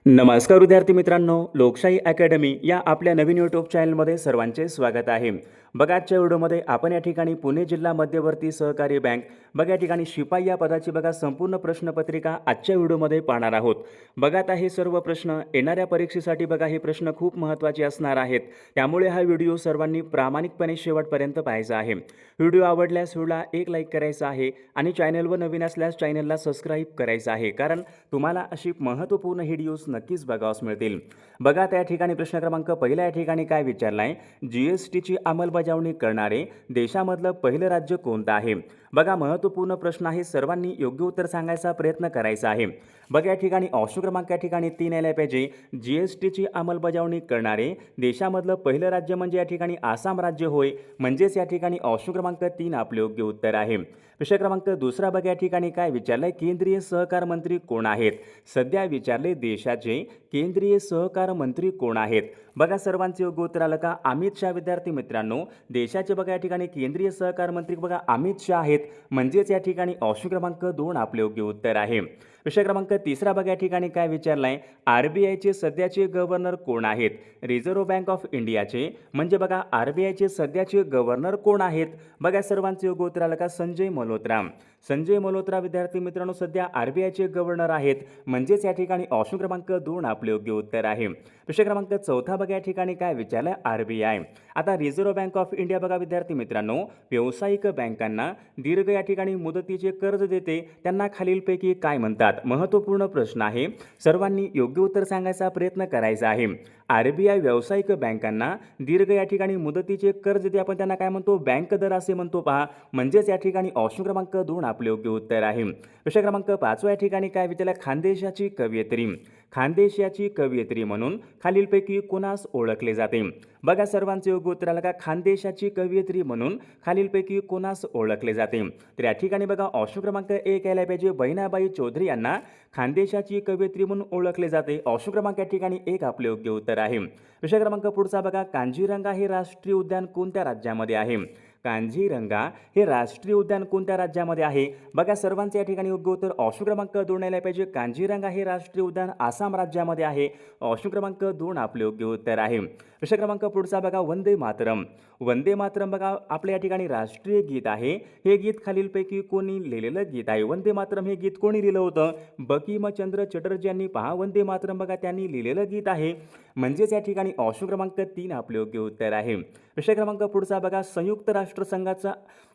नमस्कार विद्यार्थी मित्रांनो, लोकशाही अकॅडमी या आपल्या नवीन यूट्यूब चॅनलमध्ये सर्वांचे स्वागत आहे. बघा, आजच्या व्हिडिओमध्ये आपण या ठिकाणी पुणे जिल्हा मध्यवर्ती सहकारी बँक बघा या ठिकाणी शिपाई या पदाची बघा संपूर्ण प्रश्नपत्रिका आजच्या व्हिडिओमध्ये पाहणार आहोत. बघा, आता हे सर्व प्रश्न येणाऱ्या परीक्षेसाठी बघा हे प्रश्न खूप महत्त्वाचे असणार आहेत. त्यामुळे हा व्हिडिओ सर्वांनी प्रामाणिकपणे शेवटपर्यंत पाहायचा आहे. व्हिडिओ आवडल्यास व्हिडिओला एक लाईक करायचा आहे आणि चॅनलवर नवीन असल्यास चॅनलला सबस्क्राईब करायचं आहे, कारण तुम्हाला अशी महत्त्वपूर्ण व्हिडिओज नक्कीच बघावयास मिळतील. बघा, त्या ठिकाणी प्रश्न क्रमांक पहिला या ठिकाणी काय विचारलाय, जीएसटीची अंमलबजावणी करणारे देशामधलं पहिलं राज्य कोणतं आहे. बघा, महत्त्वपूर्ण प्रश्न आहे, सर्वांनी योग्य उत्तर सांगायचा प्रयत्न करायचा आहे. बघा, या ठिकाणी ऑप्शन क्रमांक या ठिकाणी 3 यायला पाहिजे. जीएसटीची अंमलबजावणी करणारे देशामधलं पहिलं राज्य म्हणजे या ठिकाणी आसाम राज्य होय, म्हणजेच या ठिकाणी ऑप्शन क्रमांक 3 आपले योग्य उत्तर आहे. प्रश्न क्रमांक दुसरा बघा, या ठिकाणी काय विचारलंय, केंद्रीय सहकार मंत्री कोण आहेत. सध्या विचारले देशाचे केंद्रीय सहकार मंत्री कोण आहेत. बघा, सर्वांचे योग्य उत्तर आलं का? अमित शहा. विद्यार्थी मित्रांनो, देशाचे बघा या ठिकाणी केंद्रीय सहकार मंत्री बघा अमित शहा आहेत, म्हणजेच या ठिकाणी ऑप्शन क्रमांक 2 आपले योग्य उत्तर आहे. प्रश्न क्रमांक तिसरा बघा, या ठिकाणी काय विचारलाय, आरबीआयचे सध्याचे गव्हर्नर कोण आहेत. रिझर्व्ह बँक ऑफ इंडियाचे म्हणजे बघा आरबीआयचे सध्याचे गव्हर्नर कोण आहेत. बघा, सर्वांचे योग्य उत्तर आलं का? संजय मल्होत्रा. संजय मल्होत्रा विद्यार्थी मित्रांनो सध्या आरबीआयचे गव्हर्नर आहेत, म्हणजेच या ठिकाणी ऑप्शन क्रमांक 2 आपले योग्य उत्तर आहे. प्रश्न क्रमांक चौथा बघा, या ठिकाणी काय विचारलंय, आरबीआय. आता रिझर्व्ह बँक ऑफ इंडिया बघा विद्यार्थी मित्रांनो व्यावसायिक बँकांना दीर्घ या ठिकाणी मुदतीचे कर्ज देते, त्यांना खालीलपैकी काय म्हणतात. महत्त्वपूर्ण प्रश्न आहे, सर्वांनी योग्य उत्तर सांगायचा प्रयत्न करायचा आहे. आरबीआय व्यावसायिक बँकांना दीर्घ या ठिकाणी मुदतीचे कर्ज देते, आपण त्यांना काय म्हणतो, बँक दर असे म्हणतो पहा, म्हणजेच या ठिकाणी ऑप्शन क्रमांक 2 आपले योग्य उत्तर आहे. प्रश्न क्रमांक 5 या ठिकाणी काय विचारलं, खानदेशाची कवयित्री. खानदेशाची कवयित्री म्हणून खालीलपैकी कोणास ओळखले जाते. बघा, सर्वांचे योग्य उत्तर आलं का? खानदेशाची कवयित्री म्हणून खालीलपैकी कोणास ओळखले जाते. तर या ठिकाणी बघा ऑप्शन क्रमांक 1 यायला पाहिजे. बहिणाबाई चौधरी यांना खानदेशाची कवयित्री म्हणून ओळखले जाते. ऑप्शन क्रमांक या ठिकाणी 1 आपले योग्य उत्तर आहे. प्रश्न क्रमांक पुढचा बघा, कांजीरंगा हे राष्ट्रीय उद्यान कोणत्या राज्यामध्ये आहे. कांजीरंगा हे राष्ट्रीय उद्यान कोणत्या राज्यामध्ये आहे. बघा, सर्वांचे या ठिकाणी योग्य उत्तर ऑप्शन क्रमांक 2 यायला पाहिजे. कांजीरंगा हे राष्ट्रीय उद्यान आसाम राज्यामध्ये आहे. ऑप्शन क्रमांक 2 आपले योग्य उत्तर आहे. प्रश्न क्रमांक पुढचा बघा, वंदे मातरम. वंदे मातरम बघा आपल्या या ठिकाणी राष्ट्रीय गीत आहे. हे गीत खालीलपैकी कोणी लिहिलेलं गीत आहे. वंदे मातरम हे गीत कोणी लिहिलं होतं. बंकिमचंद्र चटर्जी यांनी पहा वंदे मातरम बघा त्यांनी लिहिलेलं गीत आहे, म्हणजेच या ठिकाणी ऑप्शन क्रमांक 3 आपले योग्य उत्तर आहे. प्रश्न क्रमांक पुढचा बघा, संयुक्त राष्ट्रसंघाचा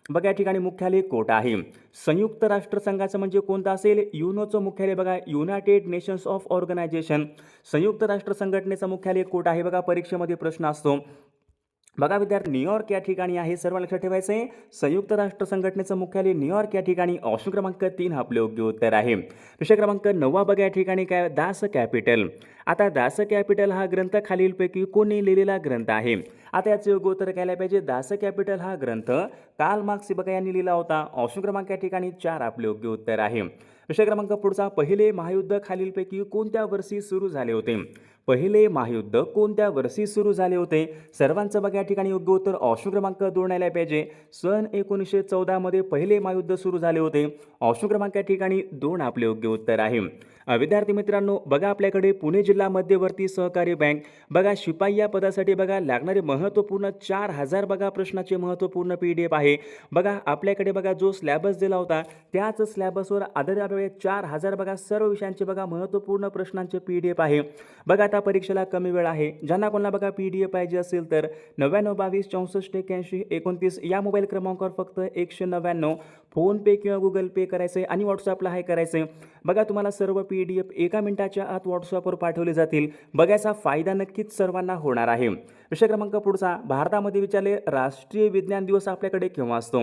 बघा या ठिकाणी मुख्यालय कोठं आहे. संयुक्त राष्ट्रसंघाचं म्हणजे कोणतं असेल, युनोचं मुख्यालय बघा युनायटेड नेशन्स ऑफ ऑर्गनायझेशन. संयुक्त राष्ट्र संघटनेचं मुख्यालय कोठं आहे. बघा, परीक्षेमध्ये प्रश्न असतो. बघा विद्यार्थी, न्यूयॉर्क या ठिकाणी आहे. सर्व लक्षात ठेवायचं आहे, संयुक्त राष्ट्र संघटनेचं मुख्यालय न्यूयॉर्क या ठिकाणी. ऑप्शन क्रमांक 3 आपले योग्य उत्तर आहे. प्रश्न क्रमांक 9 बघा या ठिकाणी काय, दास कॅपिटल. आता दास कॅपिटल हा ग्रंथ खालीलपैकी कोणी लिहिलेला ग्रंथ आहे. आता याचं योग्य उत्तर घ्यायला पाहिजे. दास कॅपिटल हा ग्रंथ कार्ल मार्क्स बघा यांनी लिहिला होता. ऑप्शन क्रमांक या ठिकाणी 4 आपले योग्य उत्तर आहे. प्रश्न क्रमांक पुढचा, पहिले महायुद्ध खालीलपैकी कोणत्या वर्षी सुरू झाले होते. पहिले महायुद्ध कोणत्या वर्षी सुरू झाले होते. सर्वांचं बघा या ठिकाणी योग्य उत्तर ऑप्शन क्रमांक 2 यायला पाहिजे. सन 1914 मध्ये पहिले महायुद्ध सुरू झाले होते. ऑप्शन क्रमांक या ठिकाणी 2 आपले योग्य उत्तर आहे. विद्यार्थी मित्रांनो बघा, आपल्याकडे पुणे जिल्हा मध्यवर्ती सहकारी बँक बघा शिपाई या पदासाठी बघा लागणारे महत्त्वपूर्ण 4000 बघा प्रश्नाचे महत्त्वपूर्ण PDF आहे. बघा, आपल्याकडे बघा जो सिलेबस दिला होता त्याच सिलेबसवर आधारित 4000 बघा सर्व विषयांचे बघा महत्त्वपूर्ण प्रश्नांचे PDF आहे. बघा, आता परीक्षेला कमी वेळ आहे. ज्यांना कोणाला बघा PDF पाहिजे असेल तर 99 22 64 81 29 या मोबाईल क्रमांकावर फक्त 199 फोनपे किंवा गुगल पे करायचे आणि व्हॉट्सअपला हाय करायचे. बघा, तुम्हाला सर्व PDF 1 मिनिटाच्या आत व्हॉट्सअपवर पाठवले जातील. बघायचा फायदा नक्कीच सर्वांना होणार आहे. प्रश्न क्रमांक पुढचा, भारतामध्ये विचारले राष्ट्रीय विज्ञान दिवस आपल्याकडे केव्हा असतो.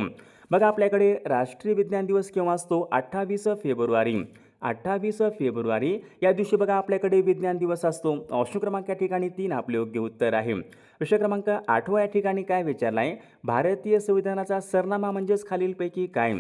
बघा, आपल्याकडे राष्ट्रीय विज्ञान दिवस केव्हा असतो, 28 फेब्रुवारी. 28 फेब्रुवारी या दिवशी बघा आपल्याकडे विज्ञान दिवस असतो. ऑप्शन क्रमांक या ठिकाणी 3 आपले योग्य उत्तर आहे. प्रश्न क्रमांक 8 या ठिकाणी काय विचारलाय, भारतीय संविधानाचा सरनामा म्हणजेच खालीलपैकी काय.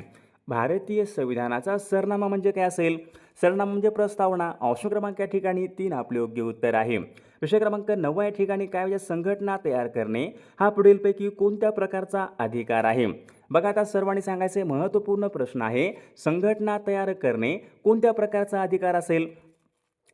भारतीय संविधानाचा सरनामा म्हणजे काय असेल. सरनामा म्हणजे प्रस्तावना. ऑप्शन क्रमांक या ठिकाणी 3 आपले योग्य उत्तर आहे. प्रश्न क्रमांक 9 या ठिकाणी काय म्हणजे संघटना तयार करणे हा पुढीलपैकी कोणत्या प्रकारचा अधिकार आहे. बघा, आता सर्वांनी सांगायचे महत्त्वपूर्ण प्रश्न आहे, संघटना तयार करणे कोणत्या प्रकारचा अधिकार असेल.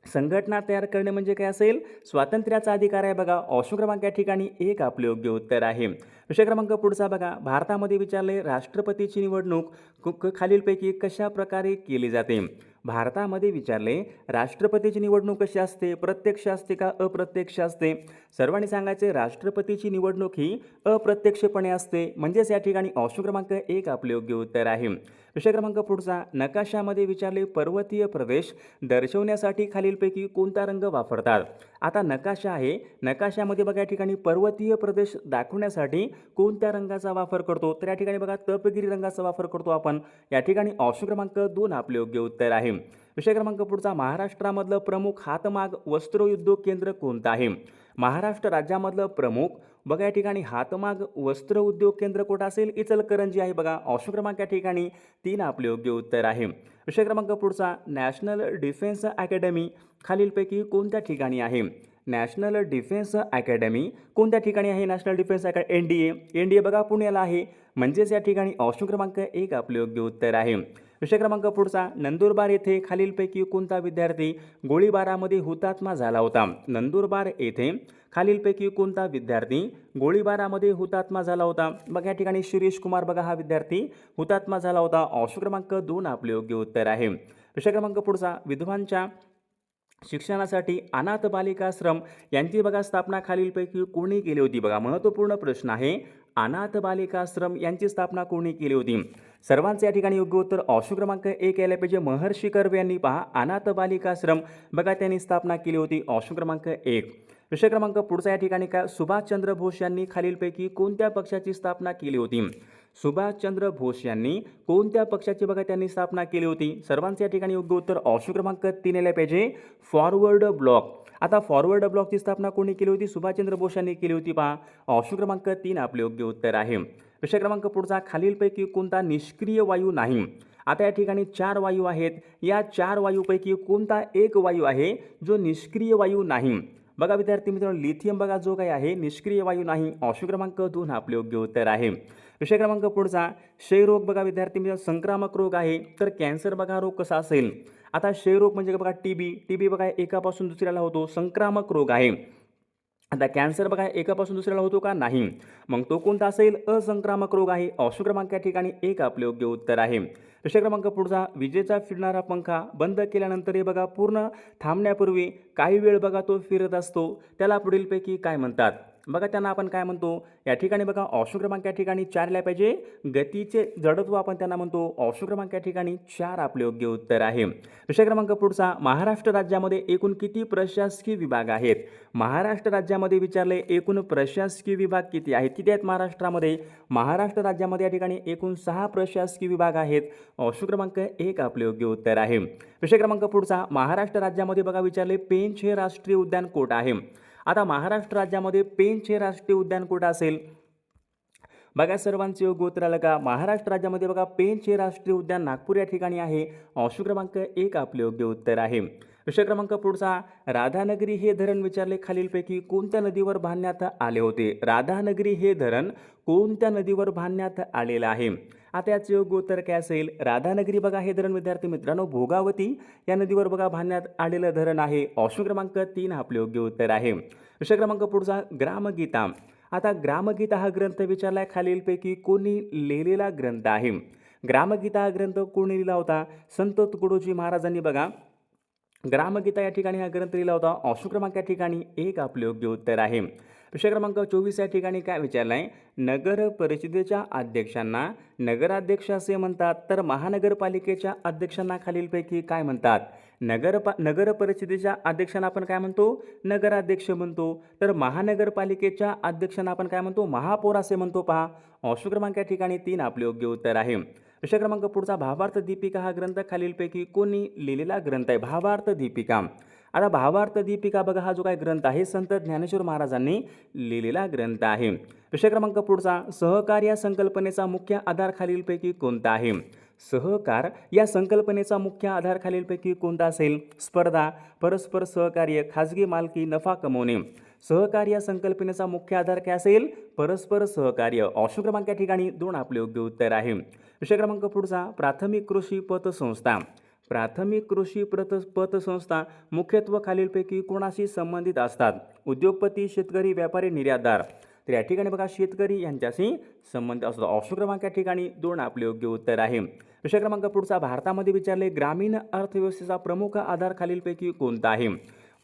संघटना तयार करणे म्हणजे काय असेल? स्वातंत्र्याचा अधिकार आहे बघा. ऑप्शन क्रमांक या ठिकाणी एक आपले योग्य उत्तर आहे. विषय क्रमांक पुढचा बघा. भारतामध्ये विचारले राष्ट्रपतीची निवडणूक खालीलपैकी कशा प्रकारे केली जाते? भारतामध्ये विचारले राष्ट्रपतीची निवडणूक कशी असते? प्रत्यक्ष असते का अप्रत्यक्ष असते? सर्वांनी सांगायचे राष्ट्रपतीची निवडणूक ही अप्रत्यक्षपणे असते. म्हणजेच या ठिकाणी ऑप्शन क्रमांक एक आपले योग्य उत्तर आहे. विषय क्रमांक पुढचा. नकाशामध्ये विचारले पर्वतीय प्रदेश दर्शवण्यासाठी खालीलपैकी कोणता रंग वापरतात? आता नकाशा आहे. नकाशामध्ये बघा या ठिकाणी पर्वतीय प्रदेश दाखवण्यासाठी कोणत्या रंगाचा वापर करतो? तर या ठिकाणी बघा तपकिरी रंगाचा वापर करतो आपण. या ठिकाणी ऑप्शन क्रमांक 2 आपले योग्य उत्तर आहे. विषय क्रमांक पुढचा. महाराष्ट्रामधलं प्रमुख हातमाग वस्त्रोद्योग केंद्र कोणतं आहे? महाराष्ट्र राज्यामधलं प्रमुख बघा या ठिकाणी हातमाग वस्त्र उद्योग केंद्र कुठं असेल? इचलकरंजी आहे बघा. ऑप्शन क्रमांक या ठिकाणी 3 आपले योग्य उत्तर आहे. विषय क्रमांक पुढचा. नॅशनल डिफेन्स अकॅडमी खालीलपैकी कोणत्या ठिकाणी आहे? नॅशनल डिफेन्स अकॅडमी कोणत्या ठिकाणी आहे? नॅशनल डिफेन्स एनडीए बघा पुण्याला आहे. म्हणजेच या ठिकाणी ऑप्शन क्रमांक 1 आपले योग्य उत्तर आहे. विषय क्रमांक पुढचा. नंदुरबार येथे खालीलपैकी कोणता विद्यार्थी गोळीबारामध्ये हुतात्मा झाला होता? नंदुरबार येथे खालीलपैकी कोणता विद्यार्थी गोळीबारामध्ये हुतात्मा झाला होता? बघा या ठिकाणी शिरीष कुमार बघा हा विद्यार्थी हुतात्मा झाला होता. ऑप्शन क्रमांक 2 आपले योग्य उत्तर आहे. विषय क्रमांक पुढचा. विधवांच्या शिक्षणासाठी अनाथ बालिकाश्रम यांची बघा स्थापना खालीलपैकी कोणी केली होती? बघा महत्त्वपूर्ण प्रश्न आहे. अनाथ बालिकाश्रम यांची स्थापना कोणी केली होती? सर्वांचे या ठिकाणी योग्य उत्तर ऑप्शन क्रमांक 1 यायला पाहिजे. महर्षी कर्वे यांनी पहा अनाथ बालिकाश्रम बघा त्यांनी स्थापना केली होती. ऑप्शन क्रमांक 1. विषय क्रमांक पुढचा या ठिकाणी काय? सुभाषचंद्र बोस यांनी खालीलपैकी कोणत्या पक्षाची स्थापना केली होती? सुभाषचंद्र बोस यांनी कोणत्या पक्षाची बघा त्यांनी स्थापना केली होती? सर्वांचे या ठिकाणी योग्य उत्तर ऑप्शन क्रमांक 3 यायला पाहिजे. Forward block. आता फॉरवर्ड ब्लॉकची स्थापना कोणी केली होती? सुभाषचंद्र बोस यांनी केली होती पहा. ऑप्शन क्रमांक 3 आपले योग्य उत्तर आहे. विषय क्रमांक पुढचा. खालीलपैकी कोणता निष्क्रिय वायू नाही? आता या ठिकाणी 4 वायू आहेत. या 4 वायूपैकी कोणता एक वायू आहे जो निष्क्रिय वायू नाही? बघा विद्यार्थी मित्रांनो लिथियम बघा जो काही आहे निष्क्रिय वायू नाही. ऑप्शन क्रमांक 2 आपले योग्य उत्तर आहे. विषय क्रमांक पुढचा. क्षयरोग बघा विद्यार्थी मित्रांनो संक्रामक रोग आहे. तर कॅन्सर बघा रोग कसा असेल? आता क्षयरोग म्हणजे बघा टीबी बघा एकापासून दुसऱ्याला होतो. संक्रामक रोग आहे. आता कॅन्सर बघा एकापासून दुसऱ्याला होतो का? नाही. मग तो कोणता असेल? असंक्रामक रोग आहे. ऑप्शन क्रमांक या ठिकाणी 1 आपले योग्य उत्तर आहे. विषय क्रमांक पुढचा. विजेचा फिरणारा पंखा बंद केल्यानंतर हे बघा पूर्ण थांबण्यापूर्वी काही वेळ बघा तो फिरत असतो. त्याला पुढीलपैकी काय म्हणतात? बघा त्यांना आपण काय म्हणतो? या ठिकाणी बघा ऑप्शन क्रमांक या ठिकाणी 4 ला पाहिजे. गतीचे जडत्व आपण त्यांना म्हणतो. ऑप्शन क्रमांक या ठिकाणी 4 आपले योग्य उत्तर आहे. विषय क्रमांक पुढचा. महाराष्ट्र राज्यामध्ये एकूण किती प्रशासकीय विभाग आहेत? महाराष्ट्र राज्यामध्ये विचारले एकूण प्रशासकीय विभाग किती आहेत? किती आहेत महाराष्ट्रामध्ये? महाराष्ट्र राज्यामध्ये या ठिकाणी एकूण 6 प्रशासकीय विभाग आहेत. ऑप्शन क्रमांक 1 आपले योग्य उत्तर आहे. विषय क्रमांक पुढचा. महाराष्ट्र राज्यामध्ये बघा विचारले पेंच हे राष्ट्रीय उद्यान कोठे आहे? आता महाराष्ट्र राज्यामध्ये पेंच हे राष्ट्रीय उद्यान कुठं असेल? बघा सर्वांचे योग्य उत्तर आलं का? महाराष्ट्र राज्यामध्ये बघा पेंच हे राष्ट्रीय उद्यान नागपूर या ठिकाणी आहे. ऑप्शन क्रमांक 1 आपले योग्य उत्तर आहे. विषय क्रमांक पुढचा. राधानगरी हे धरण विचारले खालीलपैकी कोणत्या नदीवर बांधण्यात आले होते? राधानगरी हे धरण कोणत्या नदीवर बांधण्यात आलेलं आहे? आता याचे योग्य उत्तर काय असेल? राधानगरी बघा हे धरण विद्यार्थी मित्रांनो भोगावती या नदीवर बघा बांधण्यात आलेलं धरण आहे. ऑप्शन क्रमांक 3 आपले योग्य उत्तर आहे. विषय क्रमांक पुढचा. ग्रामगीता. आता ग्रामगीता हा ग्रंथ विचारलाय खालीलपैकी कोणी लिहिलेला ग्रंथ आहे? ग्रामगीता हा ग्रंथ कोणी लिहिला होता? संत तुकडोजी महाराजांनी बघा ग्रामगीता या ठिकाणी हा ग्रंथ लिहिला होता. ऑप्शन क्रमांक या ठिकाणी 1 आपले योग्य उत्तर आहे. विषय क्रमांक 24 या ठिकाणी काय विचारलाय? नगर परिषदेच्या अध्यक्षांना नगराध्यक्ष असे म्हणतात तर महानगरपालिकेच्या अध्यक्षांना खालीलपैकी काय म्हणतात? नगर परिषदेच्या अध्यक्षांना आपण काय म्हणतो? नगराध्यक्ष म्हणतो. तर महानगरपालिकेच्या अध्यक्षांना आपण काय म्हणतो? महापौर असे म्हणतो पहा. ऑप्शन क्रमांक या ठिकाणी 3 आपले योग्य उत्तर आहे. विषय क्रमांक पुढचा. भावार्थ दीपिका हा ग्रंथ खालीलपैकी कोणी लिहिलेला ग्रंथ आहे? भावार्थ दीपिका. आता भावार्थ दीपिका बघा हा जो काय ग्रंथ आहे संत ज्ञानेश्वर महाराजांनी लिहिलेला ग्रंथ आहे. विषय क्रमांक पुढचा. सहकार या संकल्पनेचा मुख्य आधार खालीलपैकी कोणता आहे? सहकार या संकल्पनेचा मुख्य आधार खालीलपैकी कोणता असेल? स्पर्धा, परस्पर सहकार्य, खाजगी मालकी, नफा कमवणे. सहकार या संकल्पनेचा मुख्य आधार काय असेल? परस्पर सहकार्य. ऑप्शन क्रमांक या ठिकाणी 2 आपले योग्य उत्तर आहे. विषय क्रमांक पुढचा. प्राथमिक कृषी पतसंस्था. प्राथमिक कृषी पतसंस्था मुख्यत्वे खालीलपैकी कोणाशी संबंधित असतात? उद्योगपती, शेतकरी, व्यापारी, निर्यातदार. तर या ठिकाणी बघा शेतकरी यांच्याशी संबंध असतो. ऑप्शन क्रमांक या ठिकाणी 2 आपले योग्य उत्तर आहे. विषय क्रमांक पुढचा, भारतामध्ये विचारले ग्रामीण अर्थव्यवस्थेचा प्रमुख आधार खालीलपैकी कोणता आहे?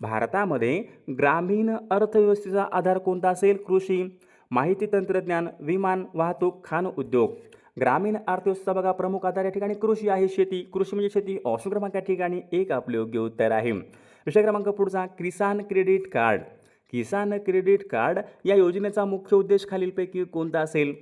भारतामध्ये ग्रामीण अर्थव्यवस्थेचा आधार कोणता असेल? कृषी, माहिती तंत्रज्ञान, विमान वाहतूक, खाण उद्योग. ग्रामीण अर्थव्यवस्थेचा बघा प्रमुख आधार या ठिकाणी कृषी आहे. शेती, कृषी म्हणजे शेती. ऑप्शन क्रमांक या ठिकाणी 1 आपले योग्य उत्तर आहे. विषय क्रमांक पुढचा, किसान क्रेडिट कार्ड. किसान क्रेडिट कार्ड या योजनेचा मुख्य उद्देश खालीलपैकी कोणता असेल?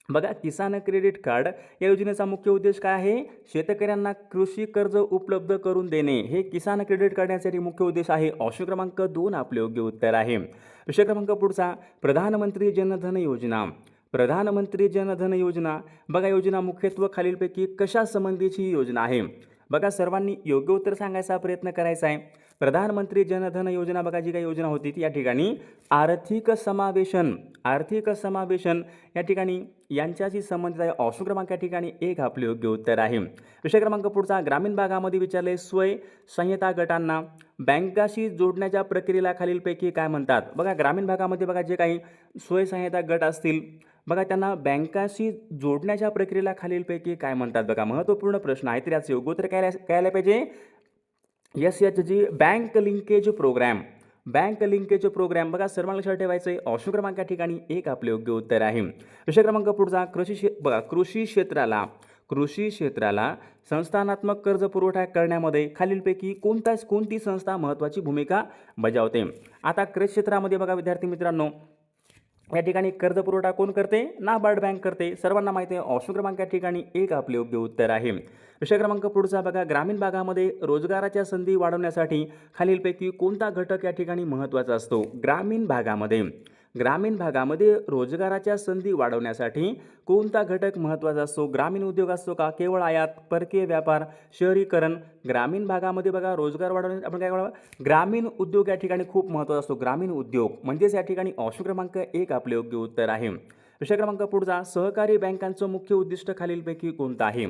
बघा किसान क्रेडिट कार्ड या योजनेचा मुख्य उद्देश काय आहे? शेतकऱ्यांना कृषी कर्ज उपलब्ध करून देणे, हे किसान क्रेडिट कार्ड यासाठी मुख्य उद्देश आहे. ऑप्शन क्रमांक 2 आपले योग्य उत्तर आहे. विषय क्रमांक पुढचा, प्रधानमंत्री जनधन योजना. प्रधानमंत्री जनधन योजना बघा योजना मुख्यत्वे खालीलपैकी कशा संबंधीची योजना आहे? बघा सर्वांनी योग्य उत्तर सांगायचा प्रयत्न करायचा आहे. प्रधानमंत्री जनधन योजना बघा जी काही योजना होती ती या ठिकाणी आर्थिक समावेशन या ठिकाणी यांच्याशी संबंधित आहे. ऑप्शन क्रमांक या ठिकाणी 1 आपले योग्य उत्तर आहे. विषय क्रमांक पुढचा, ग्रामीण भागामध्ये विचारले स्वयंसहाय्यता गटांना बँकाशी जोडण्याच्या प्रक्रियेला खालीलपैकी काय म्हणतात? बघा ग्रामीण भागामध्ये बघा जे काही स्वयंसहाय्यता गट असतील बघा त्यांना बँकाशी जोडण्याच्या प्रक्रियेला खालीलपैकी काय म्हणतात? बघा महत्त्वपूर्ण प्रश्न आहे, तर याचं योग्य उत्तर काय आलं पाहिजे? SHG bank linkage program. Bank linkage program बघा सर्वांना लक्षात ठेवायचं आहे. ऑप्शन क्रमांक या ठिकाणी 1 आपले योग्य उत्तर आहे. विषय क्रमांक पुढचा, कृषी क्षेत्राला संस्थानात्मक कर्ज पुरवठा करण्यामध्ये खालीलपैकी कोणती संस्था महत्त्वाची भूमिका बजावते? आता कृषी क्षेत्रामध्ये बघा विद्यार्थी मित्रांनो या ठिकाणी कर्ज पुरवठा कोण करते? नाबार्ड बँक करते. सर्वांना माहिती आहे. ऑप्शन क्रमांक या ठिकाणी 1 आपले योग्य उत्तर आहे. विषय क्रमांक पुढचा बघा, ग्रामीण भागामध्ये रोजगाराच्या संधी वाढवण्यासाठी खालीलपैकी कोणता घटक या ठिकाणी महत्त्वाचा असतो? ग्रामीण भागामध्ये रोजगाराच्या संधी वाढवण्यासाठी कोणता घटक महत्त्वाचा असतो? ग्रामीण उद्योग असतो का? केवळ आयात, परकीय व्यापार, शहरीकरण. ग्रामीण भागामध्ये बघा रोजगार वाढवण्यासाठी आपण काय करावं? ग्रामीण उद्योग या ठिकाणी खूप महत्त्वाचा असतो. ग्रामीण उद्योग म्हणजेच या ठिकाणी ऑप्शन क्रमांक 1 आपले योग्य उत्तर आहे. विषय क्रमांक पुढचा, सहकारी बँकांचं मुख्य उद्दिष्ट खालीलपैकी कोणतं आहे?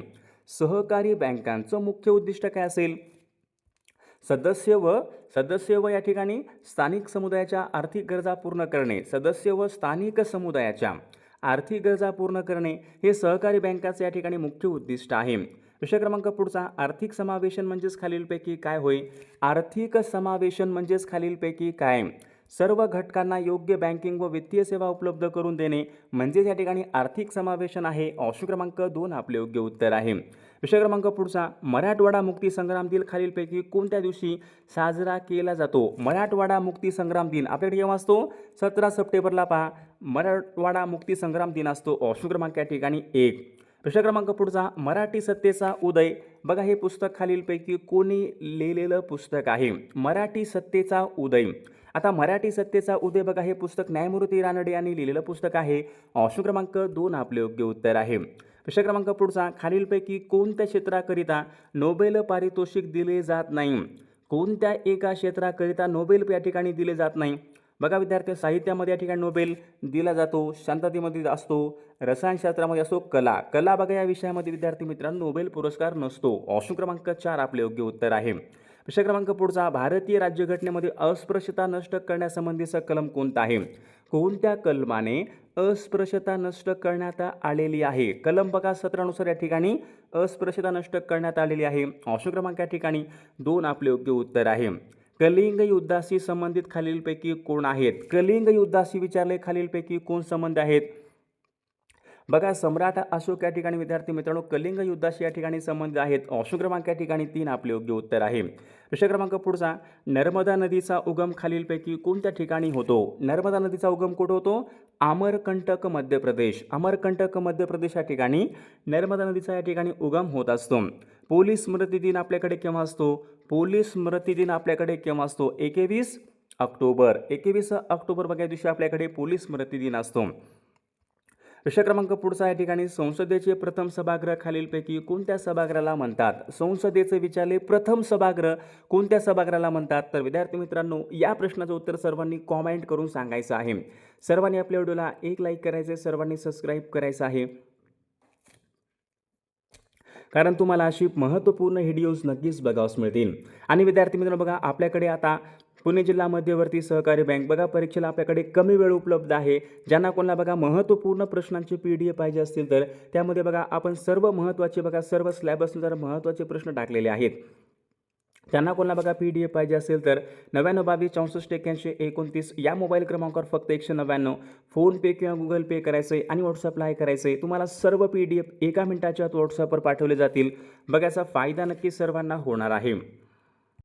सहकारी बँकांचं मुख्य उद्दिष्ट काय असेल? सदस्य व या ठिकाणी स्थानिक समुदायाच्या आर्थिक गरजा पूर्ण करणे. सदस्य व स्थानिक समुदायाच्या आर्थिक गरजा पूर्ण करणे हे सहकारी बँकाचे या ठिकाणी मुख्य उद्दिष्ट आहे. विषय क्रमांक पुढचा, आर्थिक समावेशन म्हणजेच खालीलपैकी काय होय? आर्थिक समावेशन म्हणजेच खालीलपैकी काय? सर्व घटकांना योग्य बँकिंग व वित्तीय सेवा उपलब्ध करून देणे म्हणजेच या ठिकाणी आर्थिक समावेशन आहे. ऑप्शन क्रमांक 2 आपले योग्य उत्तर आहे. विषय क्रमांक पुढचा, मराठवाडा मुक्ती संग्राम दिन खालीलपैकी कोणत्या दिवशी साजरा केला जातो? मराठवाडा मुक्ती संग्राम दिन आपल्याकडे केव्हा असतो? 17 सप्टेंबरला पहा मराठवाडा मुक्ती संग्राम दिन असतो. ऑप्शन क्रमांक या ठिकाणी 1. विषय क्रमांक पुढचा, मराठी सत्तेचा उदय बघा हे पुस्तक खालीलपैकी कोणी लिहिलेलं पुस्तक आहे? मराठी सत्तेचा उदय. आता मराठी सत्तेचा उदय बघा हे पुस्तक न्यायमूर्ती रानडे यांनी लिहिलेलं पुस्तक आहे. ऑप्शन क्रमांक 2 आपले योग्य उत्तर आहे. विषय क्रमांक पुढचा, खालीलपैकी कोणत्या क्षेत्राकरिता नोबेल पारितोषिक दिले जात नाही? कोणत्या एका क्षेत्राकरिता नोबेल या ठिकाणी दिले जात नाही? बघा विद्यार्थी, साहित्यामध्ये या ठिकाणी नोबेल दिला जातो, शांततेमध्ये असतो, रसायनशास्त्रामध्ये असतो, कला बघा या विषयामध्ये विद्यार्थी मित्रांनो नोबेल पुरस्कार नसतो. ऑप्शन क्रमांक 4 आपले योग्य उत्तर आहे. विषय क्रमांक पुढचा, भारतीय राज्यघटनेमध्ये अस्पृश्यता नष्ट करण्यासंबंधीचा कलम कोणता आहे? कोणत्या कलमाने अस्पृश्यता नष्ट करण्यात आलेली आहे? कलम बघा 17 नुसार या ठिकाणी अस्पृश्यता नष्ट करण्यात आलेली आहे. ऑप्शन क्रमांक या ठिकाणी 2 आपले योग्य उत्तर आहे. कलिंग युद्धाशी संबंधित खालीलपैकी कोण आहेत? कलिंग युद्धाशी विचारले खालीलपैकी कोण संबंध आहेत? बघा सम्राट अशोक या ठिकाणी विद्यार्थी मित्रांनो कलिंग युद्धाशी या ठिकाणी संबंध आहेत. ऑप्शन क्रमांक या ठिकाणी 3 आपले योग्य उत्तर आहे. विषय क्रमांक पुढचा, नर्मदा नदीचा उगम खालीलपैकी कोणत्या ठिकाणी होतो? नर्मदा नदीचा उगम कुठे होतो? अमरकंटक मध्य प्रदेश. अमरकंटक मध्य प्रदेश या ठिकाणी नर्मदा नदीचा या ठिकाणी उगम होत असतो. पोलीस स्मृती दिन आपल्याकडे केव्हा असतो? पोलीस स्मृती दिन आपल्याकडे केव्हा असतो? 21 ऑक्टोबर. 21 ऑक्टोबर बघा या दिवशी आपल्याकडे पोलीस स्मृती दिन असतो. विषय क्रमांक पुढचा या ठिकाणी संसदेचे प्रथम सभागृह खालीलपैकी कोणत्या सभागृहाला म्हणतात? संसदेचे विचारले प्रथम सभागृह कोणत्या सभागृहाला म्हणतात? तर विद्यार्थी मित्रांनो या प्रश्नाचं उत्तर सर्वांनी कॉमेंट करून सांगायचं आहे. सर्वांनी आपल्या व्हिडिओला एक लाईक करायचे, सर्वांनी सबस्क्राईब करायचं आहे. कारण तुम्हाला अशी महत्त्वपूर्ण व्हिडिओज नक्कीच बघावयास मिळतील. आणि विद्यार्थी मित्रांनो बघा, आपल्याकडे आता पुणे जिल्हा मध्यवर्ती सहकारी बँक बघा परीक्षेला आपल्याकडे कमी वेळ उपलब्ध आहे. ज्यांना कोणाला बघा महत्त्वपूर्ण प्रश्नांची PDF पाहिजे असतील तर त्यामध्ये बघा आपण सर्व महत्त्वाचे बघा सर्व सिलेबसनुसार महत्त्वाचे प्रश्न टाकलेले आहेत. त्यांना कोणाला बघा PDF पाहिजे असेल तर 9922 64 81 29 या मोबाईल क्रमांकावर फक्त 199 फोनपे किंवा गुगल पे करायचं आहे आणि व्हॉट्सअपला करायचं आहे. तुम्हाला सर्व PDF एका मिनिटाच्या आत व्हॉट्सअपवर पाठवले जातील. बघा याचा फायदा नक्की सर्वांना होणार आहे.